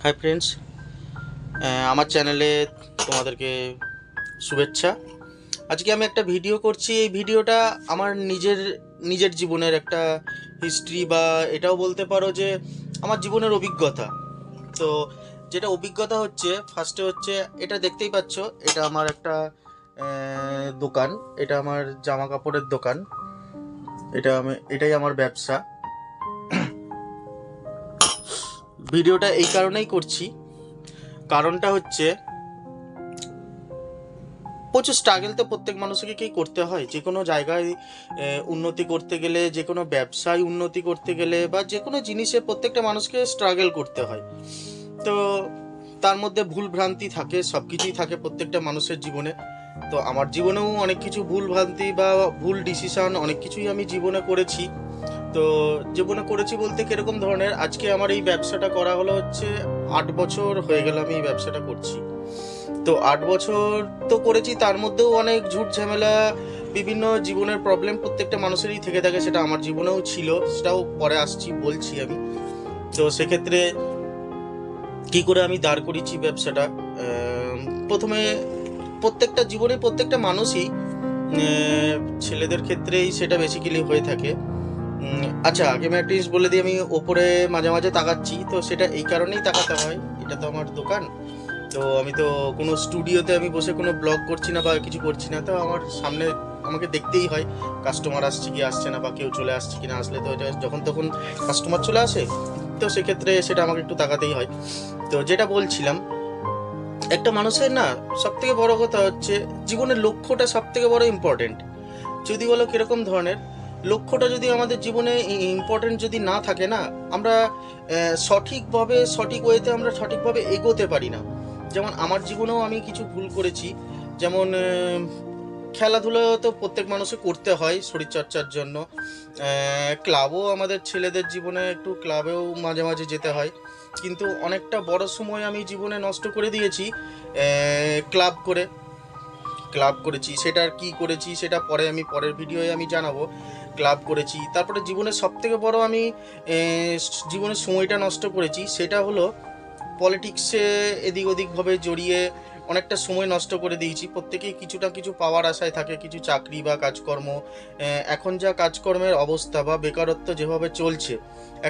Hi friends, আমার চ্যানেলে তোমাদেরকে শুভেচ্ছা। আজকে আমি একটা ভিডিও করছি। এই ভিডিওটা আমার নিজের নিজের জীবনের একটা হিস্ট্রি, বা এটাও বলতে পারো যে আমার জীবনের অভিজ্ঞতা। তো যেটা অভিজ্ঞতা হচ্ছে, ফার্স্টে হচ্ছে, এটা দেখতেই পাচ্ছ, এটা আমার একটা দোকান। এটা আমার জামা কাপড়ের দোকান। এটাই আমার ব্যবসা। ভিডিওটা এই কারণেই করছি, কারণটা হচ্ছে প্রচুর স্ট্রাগল তো প্রত্যেক মানুষকেই করতে হয়। যে কোনো জায়গায় উন্নতি করতে গেলে, যে কোনো ব্যবসায় উন্নতি করতে গেলে, বা যে কোনো জিনিসে প্রত্যেকটা মানুষকে স্ট্রাগল করতে হয়। তো তার মধ্যে ভুল ভ্রান্তি থাকে, সব কিছুই থাকে প্রত্যেকটা মানুষের জীবনে। তো আমার জীবনেও অনেক কিছু ভুল ভ্রান্তি বা ভুল ডিসিশন অনেক কিছুই আমি জীবনে করেছি। তো জীবনে করেছি বলতে কিরকম ধরনের, আজকে আমার এই ব্যবসাটা করা হলো হচ্ছে 8 বছর হয়ে গেল আমি এই ব্যবসাটা করছি। তো 8 বছর তো করেছি, তার মধ্যেও অনেক ঝুট ঝামেলা, বিভিন্ন জীবনের প্রবলেম প্রত্যেকটা মানুষেরই থেকে থাকে। সেটা আমার জীবনেও ছিল, সেটাও পরে বলছি আমি। তো সেক্ষেত্রে কি করে আমি দাঁড় করেছি ব্যবসাটা, প্রথমে প্রত্যেকটা জীবনে প্রত্যেকটা মানুষই, ছেলেদের ক্ষেত্রেই সেটা বেসিক্যালি হয়ে থাকে। আচ্ছা, আগে আমি একটা জিনিস বলে দিই, আমি ওপরে মাঝে মাঝে তাকাচ্ছি, তো সেটা এই কারণেই তাকাতে হয়, এটা তো আমার দোকান। তো আমি তো কোনো স্টুডিওতে আমি বসে কোনো ব্লগ করছি না বা কিছু করছি না, তো আমার সামনে আমাকে দেখতেই হয় কাস্টমার আসছে কি আসছে না, বা কেউ চলে আসছে কি না। আসলে তো এটা যখন তখন কাস্টমার চলে আসে, তো সেক্ষেত্রে সেটা আমাকে একটু তাকাতেই হয়। তো যেটা বলছিলাম, একটা মানুষের না, সব থেকে বড় কথা হচ্ছে জীবনের লক্ষ্যটা সব থেকে বড় ইম্পর্টেন্ট। যদি বলো কিরকম ধরনের, লক্ষ্যটা যদি আমাদের জীবনে ইম্পর্টেন্ট যদি না থাকে না, আমরা সঠিকভাবে সঠিক ওয়েতে আমরা সঠিকভাবে এগোতে পারি না। যেমন আমার জীবনেও আমি কিছু ভুল করেছি। যেমন খেলাধুলো তো প্রত্যেক মানুষকে করতে হয় শরীরচর্চার জন্য। ক্লাবও আমাদের ছেলেদের জীবনে, একটু ক্লাবেও মাঝে মাঝে যেতে হয়। কিন্তু অনেকটা বড় সময় আমি জীবনে নষ্ট করে দিয়েছি ক্লাব করে। ক্লাব করেছি, সেটা আর কি করেছি সেটা পরে আমি পরের ভিডিওয়ে আমি জানাবো। ক্লাব করেছি, তারপরে জীবনের সব থেকে বড় আমি জীবনের সময়টা নষ্ট করেছি, সেটা হলো পলিটিক্সে এদিক ওদিকভাবে জড়িয়ে অনেকটা সময় নষ্ট করে দিয়েছি। প্রত্যেকেই কিছুটা কিছু পাওয়ার আশায় থাকে, কিছু চাকরি বা কাজকর্ম। এখন যা কাজকর্মের অবস্থা বা বেকারত্ব যেভাবে চলছে,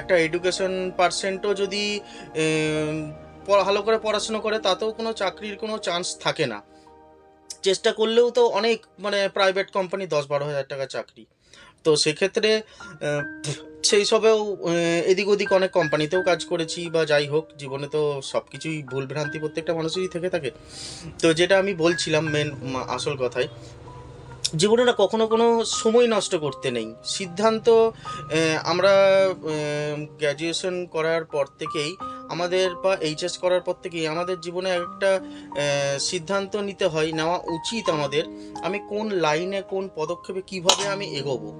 একটা এডুকেশন পার্সেন্টও যদি ভালো করে পড়াশুনো করে, তাতেও কোনো চাকরির কোনো চান্স থাকে না। চেষ্টা করলেও তো অনেক, মানে প্রাইভেট কোম্পানি 10-12 হাজার টাকা চাকরি। তো সেক্ষেত্রে আহ, সেই সবেও এদিক ওদিক অনেক কোম্পানিতেও কাজ করেছি, বা যাই হোক, জীবনে তো সব কিছুই ভুল ভ্রান্তি প্রত্যেকটা মানুষেরই থেকে থাকে। তো যেটা আমি বলছিলাম, আসল কথায়, জীবনে না কখনো কোনো সময় নষ্ট করতে নেই। সিদ্ধান্ত আমরা গ্র্যাজুয়েশন করার পর থেকেই আমাদের, বা এইচএস করার পর থেকেই আমাদের জীবনে একটা সিদ্ধান্ত নিতে হয়, নেওয়া উচিত আমাদের। আমি কোন লাইনে, কোন পদক্ষেপে কিভাবে আমি এগোবো।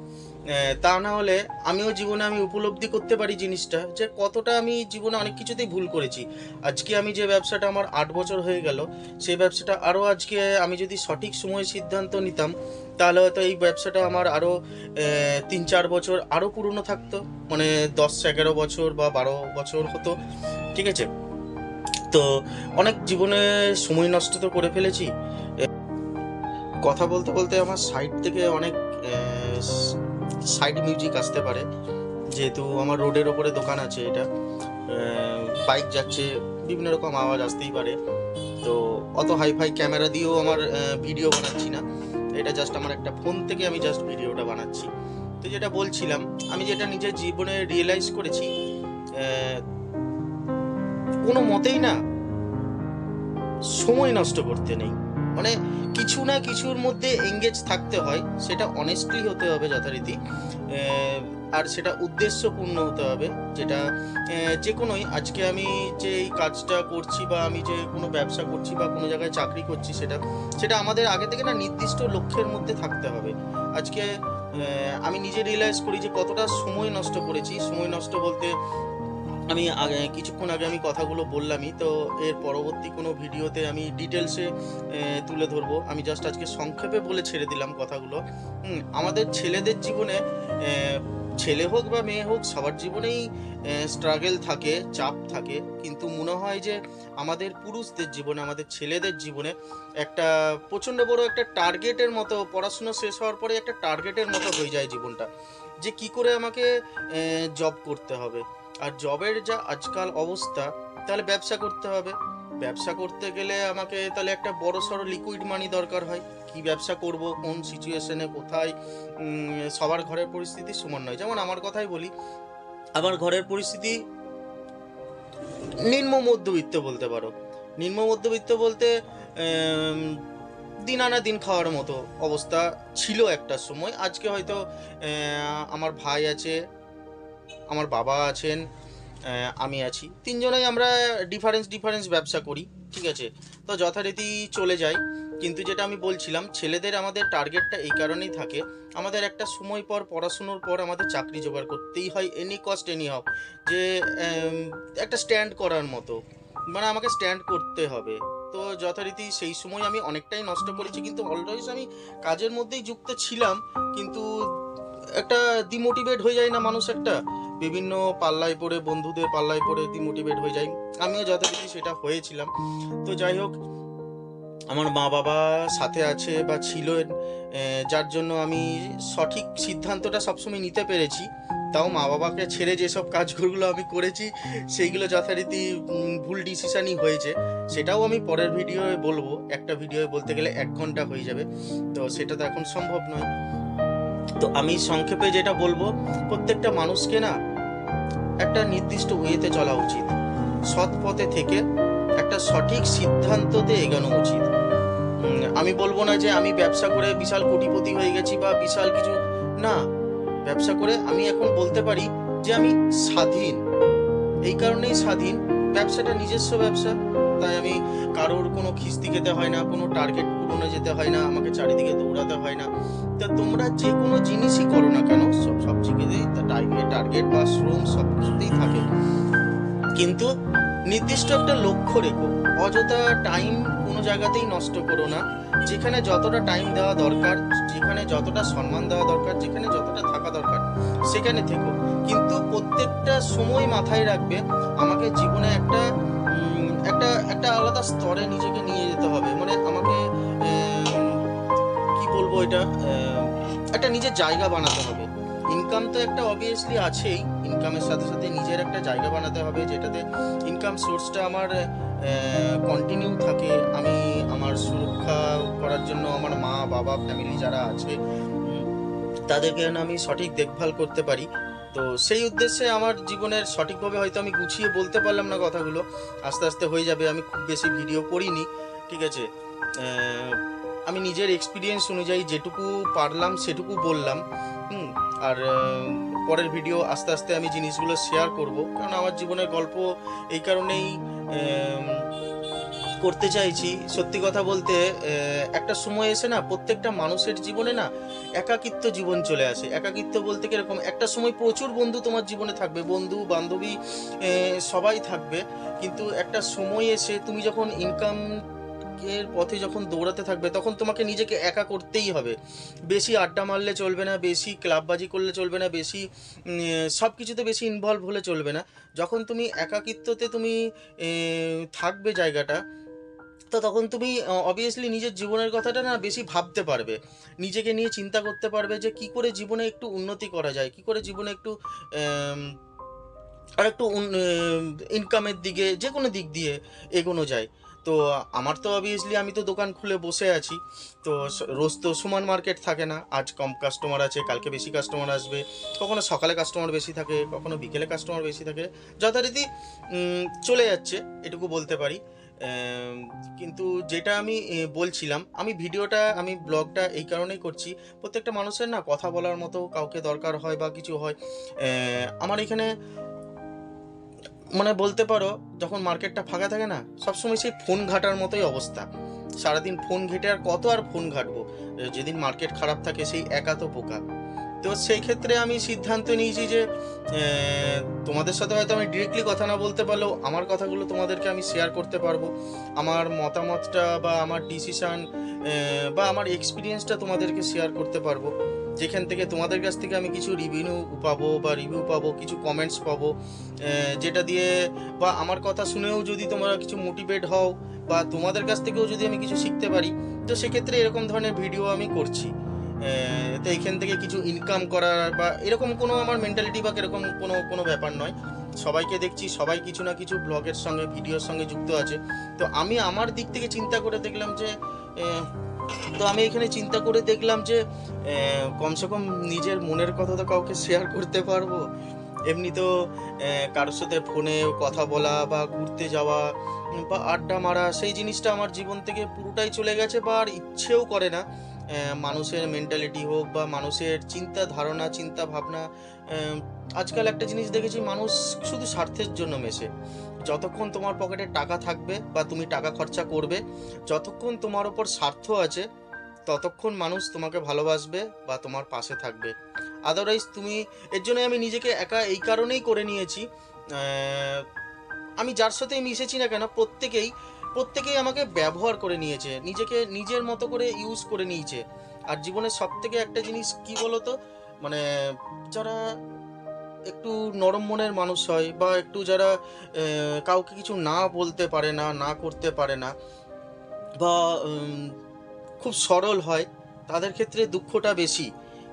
তা না হলে আমিও জীবনে আমি উপলব্ধি করতে পারি জিনিসটা, যে কতটা আমি জীবনে অনেক কিছুতেই ভুল করেছি। আজকে আমি যে ব্যবসাটা আমার 8 বছর হয়ে গেল, সেই ব্যবসাটা আরও আজকে আমি যদি সঠিক সময়ে সিদ্ধান্ত নিতাম, তাহলে হয়তো এই ব্যবসাটা আমার আরও 3-4 বছর আরও পুরনো থাকতো, মানে 10-11 বছর বা 12 বছর হতো। ঠিক আছে? তো অনেক জীবনে সময় নষ্ট তো করে ফেলেছি। কথা বলতে বলতে আমার সাইড থেকে অনেক সাইড মিউজিক আসতে পারে, যেহেতু আমার রোডের ওপরে দোকান আছে। এটা বাইক যাচ্ছে, বিভিন্ন রকম আওয়াজ আসতেই পারে। তো অত হাইফাই ক্যামেরা দিয়েও আমার ভিডিও বানাচ্ছি না, এটা জাস্ট আমার একটা ফোন থেকে আমি জাস্ট ভিডিওটা বানাচ্ছি। তো যেটা বলছিলাম, আমি যেটা নিজের জীবনে রিয়েলাইজ করেছি, কোনো মতেই না সময় নষ্ট করতে নেই। মানে কিছু না কিছুর মধ্যে এঙ্গেজ থাকতে হয়, সেটা অনেস্টলি হতে হবে যথারীতি, আর সেটা উদ্দেশ্যপূর্ণ হতে হবে। যেটা যে কোনোই, আজকে আমি যে এই কাজটা করছি, বা আমি যে কোনো ব্যবসা করছি, বা কোনো জায়গায় চাকরি করছি, সেটা সেটা আমাদের আগে থেকে না নির্দিষ্ট লক্ষ্যের মধ্যে থাকতে হবে। আজকে আমি নিজে রিয়েলাইজ করি যে কতটা সময় নষ্ট করেছি। সময় নষ্ট বলতে, আমি আগে কিছুক্ষণ আগে আমি কথাগুলো বললামই, তো এর পরবর্তী কোনো ভিডিওতে আমি ডিটেলসে তুলে ধরবো। আমি জাস্ট আজকে সংক্ষেপে বলে ছেড়ে দিলাম কথাগুলো। আমাদের ছেলেদের জীবনে ছেলে হোক বা মেয়ে হোক সবার জীবনেই স্ট্রাগল থাকে, চাপ থাকে, কিন্তু মনে হয় যে আমাদের পুরুষদের জীবনে, আমাদের ছেলেদের জীবনে একটা প্রচণ্ড বড় একটা টার্গেটের মতো, পড়াশুনো শেষ হওয়ার পরে একটা টার্গেটের মতো হয়ে যায় জীবনটা, যে কি করে আমাকে জব করতে হবে। আর জবের যা আজকাল অবস্থা, তাহলে ব্যবসা করতে হবে। ব্যবসা করতে গেলে আমাকে তাহলে একটা বড় সড়ো লিকুইড মানি দরকার হয়। কি ব্যবসা করব, কোন সিচুয়েশনে, কোথায়, সবার ঘরের পরিস্থিতি সমান নয়। যেমন আমার কথাই বলি, আমার ঘরের পরিস্থিতি নিম্ন মধ্যবিত্ত বলতে পারো। নিম্ন মধ্যবিত্ত বলতে আম, দিন আনা দিন খাওয়ার মতো অবস্থা ছিল একটা সময়। আজকে হয়তো আমার ভাই আছে, আমার বাবা আছেন, আমি আছি, তিনজনেই আমরা ডিফারেন্স ব্যবসা করি, ঠিক আছে, তো যথারীতি চলে যাই। কিন্তু যেটা আমি বলছিলাম, ছেলেদের আমাদের টার্গেটটা এই কারণেই থাকে, আমাদের একটা সময় পর, পড়াশুনোর পর আমাদের চাকরি জোগাড় করতেই হয়, এনি কস্ট এনি হাউ, যে একটা স্ট্যান্ড করার মতো, মানে আমাকে স্ট্যান্ড করতে হবে। তো যথারীতি সেই সময় আমি অনেকটাই নষ্ট করেছি, কিন্তু অলওয়েজ আমি কাজের মধ্যেই যুক্ত ছিলাম। কিন্তু একটা ডিমোটিভেট হয়ে যায় না মানুষ, একটা বিভিন্ন পাল্লায় পড়ে, বন্ধুদের পাল্লায় পড়ে ডিমোটিভেট হয়ে যায়। আমিও যথারীতি সেটা হয়েছিলাম। তো যাই হোক, আমার মা বাবা সাথে আছে বা ছিলেন, যার জন্য আমি সঠিক সিদ্ধান্তটা সবসময় নিতে পেরেছি। তাও মা বাবাকে ছেড়ে যেসব কাজগুলো আমি করেছি, সেইগুলো যথারীতি ভুল ডিসিশনই হয়েছে। সেটাও আমি পরের ভিডিওয়ে বলবো। একটা ভিডিওয়ে বলতে গেলে 1 ঘন্টা হয়ে যাবে, তো সেটা তো এখন সম্ভব নয়। তো আমি সংক্ষেপে যেটা বলবো, প্রত্যেকটা মানুষকে না একটা নির্দিষ্ট ওয়েতে চলা উচিত, সৎ পথে থেকে একটা সঠিক সিদ্ধান্ততে এগোনো উচিত। আমি বলবো না যে আমি ব্যবসা করে বিশাল কোটিপতি হয়ে গেছি বা বিশাল কিছু, না। ব্যবসা করে আমি এখন বলতে পারি যে আমি স্বাধীন। এই কারণেই স্বাধীন, ব্যবসাটা নিজস্ব ব্যবসা, তাই আমি কারোর কোনো খিস্তি খেতে হয় না, কোনো টার্গেট পূরণে যেতে হয় না, আমাকে চারিদিকে দৌড়াতে হয় না। তা তোমরা যে কোনো জিনিসই করো না কেন, সব জায়গাতেই টার্গেট বা শ্রম সব কিছুতেই থাকে, কিন্তু নির্দিষ্ট একটা লক্ষ্য রেখো। অযথা টাইম কোনো জায়গাতেই নষ্ট করো না। যেখানে যতটা টাইম দেওয়া দরকার, যেখানে যতটা সম্মান দেওয়া দরকার, যেখানে যতটা থাকা দরকার, সেখানে থেকো। কিন্তু প্রত্যেকটা সময় মাথায় রাখবে, আমাকে জীবনে একটা একটা একটা আলাদা স্তরে নিজেকে নিয়ে যেতে হবে। মানে আমাকে কি বলবো, এটা একটা নিজের জায়গা বানাতে হবে। ইনকাম তো একটা অবভিয়াসলি আছেই, ইনকামের সাথে সাথে নিজের একটা জায়গা বানাতে হবে, যেটাতে ইনকাম সোর্সটা আমার কন্টিনিউ থাকে। আমি আমার সুরক্ষা করার জন্য আমার মা বাবা ফ্যামিলি যারা আছে, তাদেরকে যেন আমি সঠিক দেখভাল করতে পারি। তো সেই উদ্দেশ্যে আমার জীবনের সঠিকভাবে হয়তো আমি গুছিয়ে বলতে পারলাম না কথাগুলো, আস্তে আস্তে হয়ে যাবে। আমি খুব বেশি ভিডিও করিনি, ঠিক আছে। আমি নিজের এক্সপিরিয়েন্স অনুযায়ী যেটুকু পারলাম সেটুকু বললাম। আর পরের ভিডিও আস্তে আস্তে আমি জিনিসগুলো শেয়ার করব, কারণ আমার জীবনের গল্প এই কারণেই করতে চাইছি। সত্যি কথা বলতে, একটা সময় এসে না প্রত্যেকটা মানুষের জীবনে না একাকিত্ব জীবন চলে আসে। একাকিত্ব বলতে কিরকম, একটা সময় প্রচুর বন্ধু তোমার জীবনে থাকবে, বন্ধু বান্ধবী সবাই থাকবে, কিন্তু একটা সময় এসে তুমি যখন ইনকাম এর পথে যখন দৌড়াতে থাকবে, তখন তোমাকে নিজেকে একা করতেই হবে। বেশি আড্ডা মারলে চলবে না, বেশি ক্লাববাজি করলে চলবে না, বেশি সব কিছুতে বেশি ইনভলভ হলে চলবে না। যখন তুমি একাকিত্বতে তুমি থাকবে জায়গাটা, তো তখন তুমি অবভিয়াসলি নিজের জীবনের কথাটা না বেশি ভাবতে পারবে, নিজেকে নিয়ে চিন্তা করতে পারবে যে কি করে জীবনে একটু উন্নতি করা যায়, কি করে জীবনে একটু আর একটু ইনকামের দিকে, যে কোনো দিক দিয়ে এগোনো যায়। তো আমার তো অবভিয়াসলি, আমি তো দোকান খুলে বসে আছি, তো রোজ তো সমান মার্কেট থাকে না। আজ কম কাস্টমার আছে, কালকে বেশি কাস্টমার আসবে, কখনো সকালে কাস্টমার বেশি থাকে, কখনো বিকেলে কাস্টমার বেশি থাকে, যথারীতি চলে যাচ্ছে, এটুকু বলতে পারি। কিন্তু যেটা আমি বলছিলাম, আমি ভিডিওটা, আমি ব্লগটা এই কারণেই করছি, প্রত্যেকটা মানুষের না কথা বলার মতো কাউকে দরকার হয় বা কিছু হয়। আমার এখানে মানে বলতে পারো, যখন মার্কেটটা ফাঁকা থাকে না, সবসময় সেই ফোন ঘাটার মতোই অবস্থা। সারাদিন ফোন ঘেটে আর কত আর ফোন ঘাটবো, যেদিন মার্কেট খারাপ থাকে সেই একা তো বোকা। তো সেই ক্ষেত্রে আমি সিদ্ধান্ত নিয়েছি যে তোমাদের সাথে হয়তো আমি ডিরেক্টলি কথা না বলতে পারলেও আমার কথাগুলো তোমাদেরকে আমি শেয়ার করতে পারবো, আমার মতামতটা বা আমার ডিসিশান বা আমার এক্সপিরিয়েন্সটা তোমাদেরকে শেয়ার করতে পারবো। যেখান থেকে তোমাদের কাছ থেকে আমি কিছু রিভিউ পাবো, কিছু কমেন্টস পাবো, যেটা দিয়ে বা আমার কথা শুনেও যদি তোমরা কিছু মোটিভেট হও বা তোমাদের কাছ থেকেও যদি আমি কিছু শিখতে পারি, তো সেক্ষেত্রে এরকম ধরনের ভিডিও আমি করছি। তো এইখান থেকে কিছু ইনকাম করার বা এরকম কোনো আমার মেন্টালিটি বা এরকম কোনো ব্যাপার নয়। সবাইকে দেখছি সবাই কিছু না কিছু ব্লগের সঙ্গে ভিডিওর সঙ্গে যুক্ত আছে। তো আমি আমার দিক থেকে চিন্তা করে দেখলাম যে কমসে কম নিজের মনের কথা তো কাউকে শেয়ার করতে পারবো। এমনি তো কারোর সাথে ফোনে কথা বলা বা ঘুরতে যাওয়া বা আড্ডা মারা, সেই জিনিসটা আমার জীবন থেকে পুরোটাই চলে গেছে বা আর ইচ্ছেও করে না। মানুষের মেন্টালিটি হোক বা মানুষের চিন্তা ধারণা, চিন্তা ভাবনা, আজকাল একটা জিনিস দেখেছি, মানুষ শুধু স্বার্থের জন্য মেশে। যতক্ষণ তোমার পকেটে টাকা থাকবে বা তুমি টাকা খরচা করবে, যতক্ষণ তোমার ওপর স্বার্থ আছে, ততক্ষণ মানুষ তোমাকে ভালোবাসবে বা তোমার পাশে থাকবে। আদারওয়াইজ তুমি, এর জন্য আমি নিজেকে একা এই কারণেই করে নিয়েছি, আমি যার সাথেই মিশেছি না কেন প্রত্যেকেই আমাকে ব্যবহার করে নিয়েছে, নিজেকে নিজের মতো করে ইউজ করে নিয়েছে। আর জীবনের সব থেকে একটা জিনিস কি বলতো, মানে যারা একটু নরম মনের মানুষ হয় বা একটু যারা কাউকে কিছু না বলতে পারে না, না করতে পারে না, বা খুব সরল হয়, তাদের ক্ষেত্রে দুঃখটা বেশি।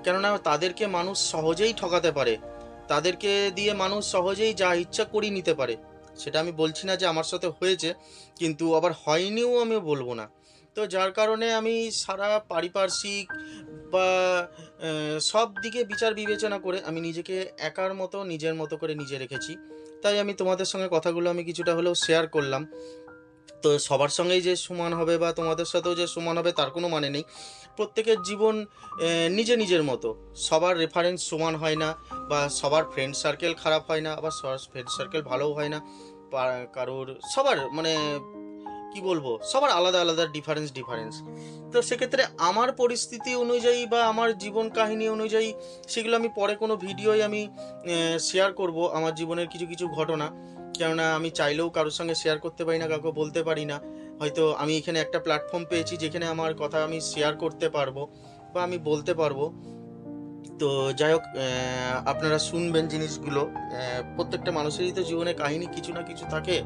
কেননা তাদেরকে মানুষ সহজেই ঠকাতে পারে, তাদেরকে দিয়ে মানুষ সহজেই যা ইচ্ছা করিয়ে নিতে পারে। সেটা আমি বলছি না যে আমার সাথে হয়েছে, কিন্তু আবার হয়নিও আমিও বলবো না। তো যার কারণে আমি সারা পারিপার্শ্বিক বা সব দিকে বিচার বিবেচনা করে আমি নিজেকে একার মতো নিজের মতো করে নিজে রেখেছি। তাই আমি তোমাদের সঙ্গে কথাগুলো আমি কিছুটা হলেও শেয়ার করলাম। তো সবার সঙ্গেই যে সমান হবে বা তোমাদের সাথেও যে সমান হবে তার কোনো মানে নেই। প্রত্যেকের জীবন নিজের মতো, সবার রেফারেন্স সমান হয় না, বা সবার ফ্রেন্ড সার্কেল খারাপ হয় না, আবার সবার ফ্রেন্ড সার্কেল ভালোও হয় না। কারোর সবার মানে কি বলবো, সবার আলাদা আলাদা ডিফারেন্স। তো সেক্ষেত্রে আমার পরিস্থিতি অনুযায়ী বা আমার জীবন কাহিনী অনুযায়ী সেগুলো আমি পরে কোনো ভিডিওয় আমি শেয়ার করব, আমার জীবনের কিছু কিছু ঘটনা। কেননা আমি চাইলেও কারোর সঙ্গে শেয়ার করতে পারি না, কাউকে বলতে পারি না। হয়তো আমি এখানে একটা প্ল্যাটফর্ম পেয়েছি যেখানে আমার কথা আমি শেয়ার করতে পারবো বা আমি বলতে পারবো। তো যাই হোক, আপনারা শুনবেন জিনিসগুলো। প্রত্যেকটা মানুষেরই তো জীবনে কাহিনী কিছু না কিছু থাকে।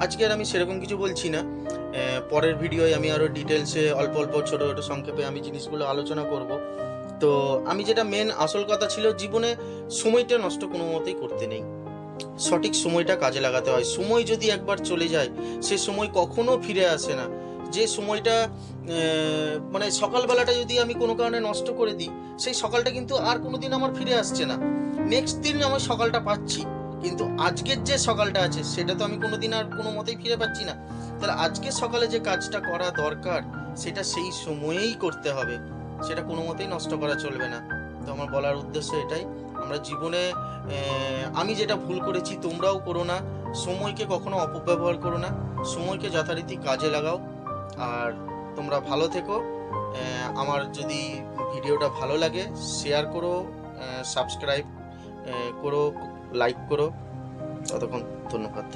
আজকে আর আমি সেরকম কিছু বলছি না, পরের ভিডিওয় আমি আরও ডিটেলসে অল্প ছোটো সংক্ষেপে আমি জিনিসগুলো আলোচনা করব। তো আমি যেটা মেন আসল কথা ছিল, জীবনে সময়টা নষ্ট কোনো মতেই করতে নেই, সঠিক সময়টা কাজে লাগাতে হয়। সময় যদি একবার চলে যায়, সে সময় কখনো ফিরে আসে না। যে সময়টা মানে সকালবেলাটা যদি আমি কোনো কারণে নষ্ট করে দিই, সেই সকালটা কিন্তু আর কোনো দিন আমার ফিরে আসছে না। নেক্সট দিন আমার সকালটা পাচ্ছি, কিন্তু আজকের যে সকালটা আছে সেটা তো আমি কোনো দিন আর কোনো মতেই ফিরে পাচ্ছি না। তাহলে আজকের সকালে যে কাজটা করা দরকার, সেটা সেই সময়েই করতে হবে, সেটা কোনো মতেই নষ্ট করা চলবে না। তো আমার বলার উদ্দেশ্য এটাই, আমরা জীবনে আমি যেটা ভুল করেছি তোমরাও করো না, সময়কে কখনো অপব্যবহার করো না, সময়কে যথারীতি কাজে লাগাও। আর তোমরা ভালো থেকো। আমার যদি ভিডিওটা ভালো লাগে শেয়ার করো, সাবস্ক্রাইব করো, লাইক করো। ততক্ষণ ধন্যবাদ।